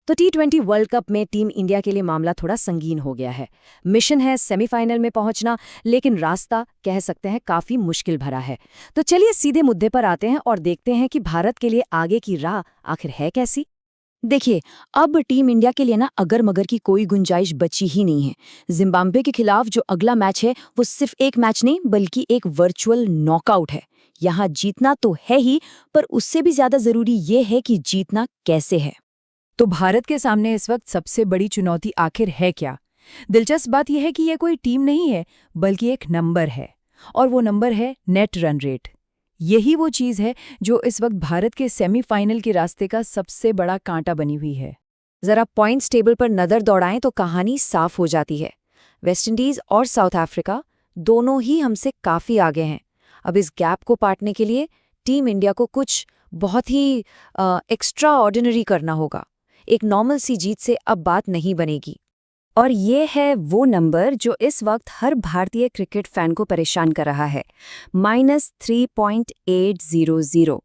तो T20 world cup में team India के लिए मामला थोड़ा संगीन हो गया है। मिशन है सेमीफाइनल में पहुंचना, लेकिन रास्ता कह सकते हैं काफी मुश्किल भरा है। तो चलिए सीधे मुद्दे पर आते हैं और देखते हैं कि भारत के लिए आगे की राह आखिर है कैसी। देखिए, अब टीम इंडिया के लिए ना अगर मगर की कोई गुंजाइश बची ही नहीं है। जिम्बाब्वे के खिलाफ जो अगला मैच है वो सिर्फ एक मैच नहीं बल्कि एक वर्चुअल नॉकआउट है। यहाँ जीतना तो है ही, पर उससे भी ज्यादा जरूरी ये है कि जीतना कैसे है। तो भारत के सामने इस वक्त सबसे बड़ी चुनौती आखिर है क्या? दिलचस्प बात यह है कि यह कोई टीम नहीं है बल्कि एक नंबर है, और वो नंबर है नेट रन रेट। यही वो चीज़ है जो इस वक्त भारत के सेमीफाइनल के रास्ते का सबसे बड़ा कांटा बनी हुई है। जरा पॉइंट्स टेबल पर नजर दौड़ाएं तो कहानी साफ हो जाती है। वेस्टइंडीज और साउथ अफ्रीका दोनों ही हमसे काफी आगे हैं। अब इस गैप को पाटने के लिए टीम इंडिया को कुछ बहुत ही एक्स्ट्रा ऑर्डिनरी करना होगा। एक नॉर्मल सी जीत से अब बात नहीं बनेगी। और ये है वो नंबर जो इस वक्त हर भारतीय क्रिकेट फैन को परेशान कर रहा है, -3.800।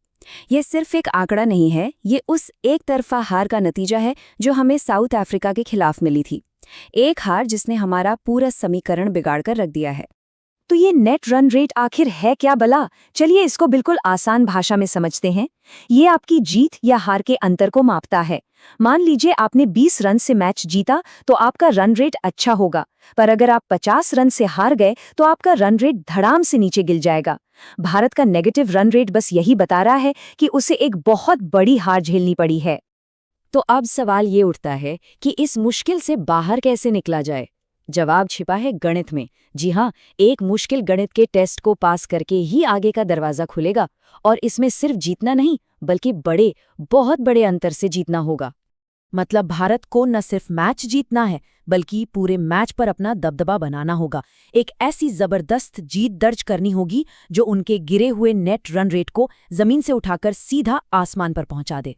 ये सिर्फ एक आंकड़ा नहीं है, ये उस एक तरफा हार का नतीजा है जो हमें साउथ अफ्रीका के खिलाफ मिली थी। एक हार जिसने हमारा पूरा समीकरण बिगाड़कर रख दिया है। तो ये नेट रन रेट आखिर है क्या भला? चलिए इसको बिल्कुल आसान भाषा में समझते हैं। ये आपकी जीत या हार के अंतर को मापता है। मान लीजिए आपने 20 रन से मैच जीता तो आपका रन रेट अच्छा होगा, पर अगर आप 50 रन से हार गए तो आपका रन रेट धड़ाम से नीचे गिर जाएगा। भारत का नेगेटिव रन रेट बस यही बता रहा है कि उसे एक बहुत बड़ी हार झेलनी पड़ी है। तो अब सवाल ये उठता है कि इस मुश्किल से बाहर कैसे निकला जाए। जवाब छिपा है गणित में। जी हाँ, एक मुश्किल गणित के टेस्ट को पास करके ही आगे का दरवाजा खुलेगा, और इसमें सिर्फ जीतना नहीं बल्कि बहुत बड़े अंतर से जीतना होगा। मतलब भारत को न सिर्फ मैच जीतना है बल्कि पूरे मैच पर अपना दबदबा बनाना होगा। एक ऐसी जबरदस्त जीत दर्ज करनी होगी जो उनके गिरे हुए नेट रन रेट को जमीन से उठाकर सीधा आसमान पर पहुंचा दे।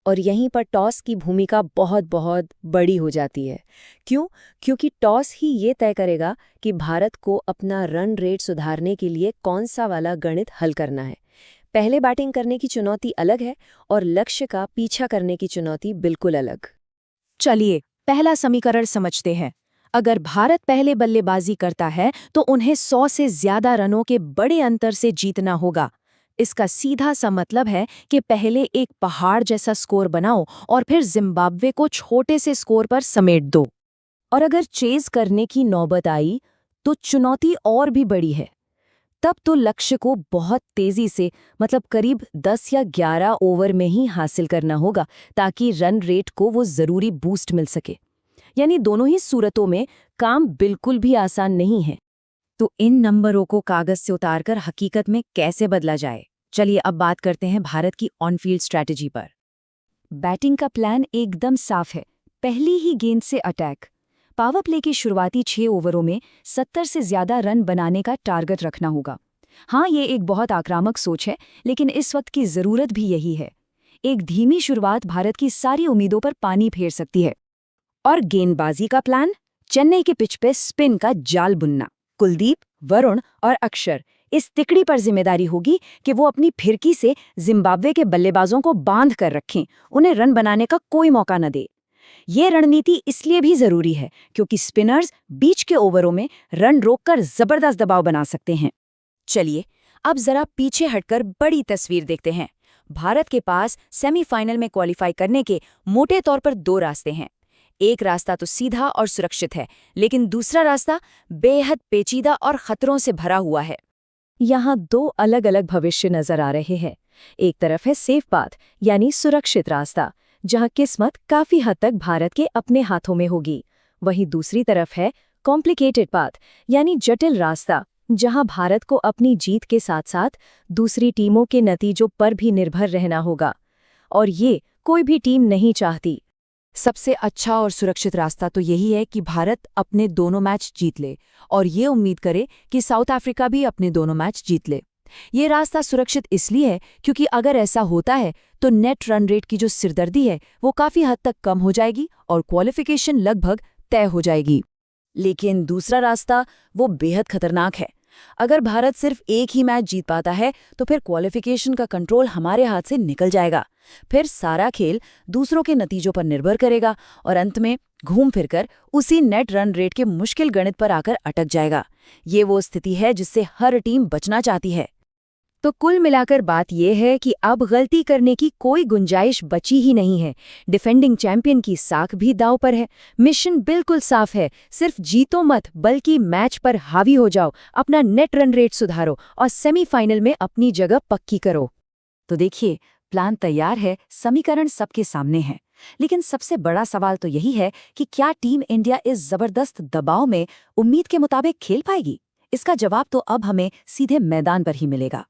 और यहीं पर टॉस की भूमिका बहुत बड़ी हो जाती है। क्यों? क्योंकि टॉस ही ये तय करेगा कि भारत को अपना रन रेट सुधारने के लिए कौन सा वाला गणित हल करना है। पहले बैटिंग करने की चुनौती अलग है और लक्ष्य का पीछा करने की चुनौती बिल्कुल अलग। चलिए पहला समीकरण समझते हैं। अगर भारत पहले बल्लेबाजी करता है तो उन्हें 100 से ज्यादा रनों के बड़े अंतर से जीतना होगा। इसका सीधा सा मतलब है कि पहले एक पहाड़ जैसा स्कोर बनाओ और फिर जिम्बाब्वे को छोटे से स्कोर पर समेट दो। और अगर चेज करने की नौबत आई तो चुनौती और भी बड़ी है। तब तो लक्ष्य को बहुत तेजी से, मतलब करीब 10 या 11 ओवर में ही हासिल करना होगा ताकि रन रेट को वो जरूरी बूस्ट मिल सके। यानी दोनों ही सूरतों में काम बिल्कुल भी आसान नहीं है। तो इन नंबरों को कागज से उतारकर हकीकत में कैसे बदला जाए? चलिए अब बात करते हैं भारत की ऑन-फील्ड स्ट्रैटेजी पर। बैटिंग का प्लान एकदम साफ है। पहली ही गेंद से अटैक। पावर प्ले की शुरुआती 6 ओवरों में 70 से ज्यादा रन बनाने का टारगेट रखना होगा। हाँ, ये एक बहुत आक्रामक सोच है, लेकिन इस वक्त की जरूरत भी यही है। एक धीमी शुरुआत भारत की सारी उम्मीदों पर पानी फेर सकती है। और गेंदबाजी का प्लान? चेन्नई के पिच पे स्पिन का जाल बुनना। कुलदीप, वरुण और अक्षर, इस तिकड़ी पर जिम्मेदारी होगी कि वो अपनी फिरकी से जिम्बाब्वे के बल्लेबाजों को बांध कर रखें, उन्हें रन बनाने का कोई मौका न दे। ये रणनीति इसलिए भी जरूरी है क्योंकि स्पिनर्स बीच के ओवरों में रन रोककर जबरदस्त दबाव बना सकते हैं। चलिए अब जरा पीछे हटकर बड़ी तस्वीर देखते हैं। भारत के पास सेमीफाइनल में क्वालिफाई करने के मोटे तौर पर 2 रास्ते हैं। एक रास्ता तो सीधा और सुरक्षित है, लेकिन दूसरा रास्ता बेहद पेचीदा और खतरों से भरा हुआ है। यहाँ 2 अलग-अलग भविष्य नजर आ रहे हैं। एक तरफ है सेफ पाथ, यानी सुरक्षित रास्ता, जहाँ किस्मत काफी हद तक भारत के अपने हाथों में होगी। वहीं दूसरी तरफ है कॉम्प्लिकेटेड पाथ, यानी जटिल रास्ता, जहाँ भारत को अपनी जीत के साथ-साथ दूसरी टीमों के नतीजों पर भी निर्भर रहना होगा। और ये कोई भी टीम नहीं चाहती। सबसे अच्छा और सुरक्षित रास्ता तो यही है कि भारत अपने दोनों मैच जीत ले और ये उम्मीद करे कि साउथ अफ्रीका भी अपने दोनों मैच जीत ले। ये रास्ता सुरक्षित इसलिए है क्योंकि अगर ऐसा होता है तो नेट रन रेट की जो सिरदर्दी है वो काफी हद तक कम हो जाएगी और क्वालिफिकेशन लगभग तय हो जाएगी। लेकिन दूसरा रास्ता वो बेहद खतरनाक है। अगर भारत सिर्फ एक ही मैच जीत पाता है तो फिर क्वालिफिकेशन का कंट्रोल हमारे हाथ से निकल जाएगा। फिर सारा खेल दूसरों के नतीजों पर निर्भर करेगा और अंत में घूम फिरकर उसी नेट रन रेट के मुश्किल गणित पर आकर अटक जाएगा। ये वो स्थिति है जिससे हर टीम बचना चाहती है। तो कुल मिलाकर बात यह है कि अब गलती करने की कोई गुंजाइश बची ही नहीं है। डिफेंडिंग चैंपियन की साख भी दांव पर है। मिशन बिल्कुल साफ है, सिर्फ जीतो मत बल्कि मैच पर हावी हो जाओ, अपना नेट रन रेट सुधारो और सेमीफाइनल में अपनी जगह पक्की करो। तो देखिए, प्लान तैयार है, समीकरण सबके सामने है, लेकिन सबसे बड़ा सवाल तो यही है कि क्या टीम इंडिया इस जबरदस्त दबाव में उम्मीद के मुताबिक खेल पाएगी? इसका जवाब तो अब हमें सीधे मैदान पर ही मिलेगा।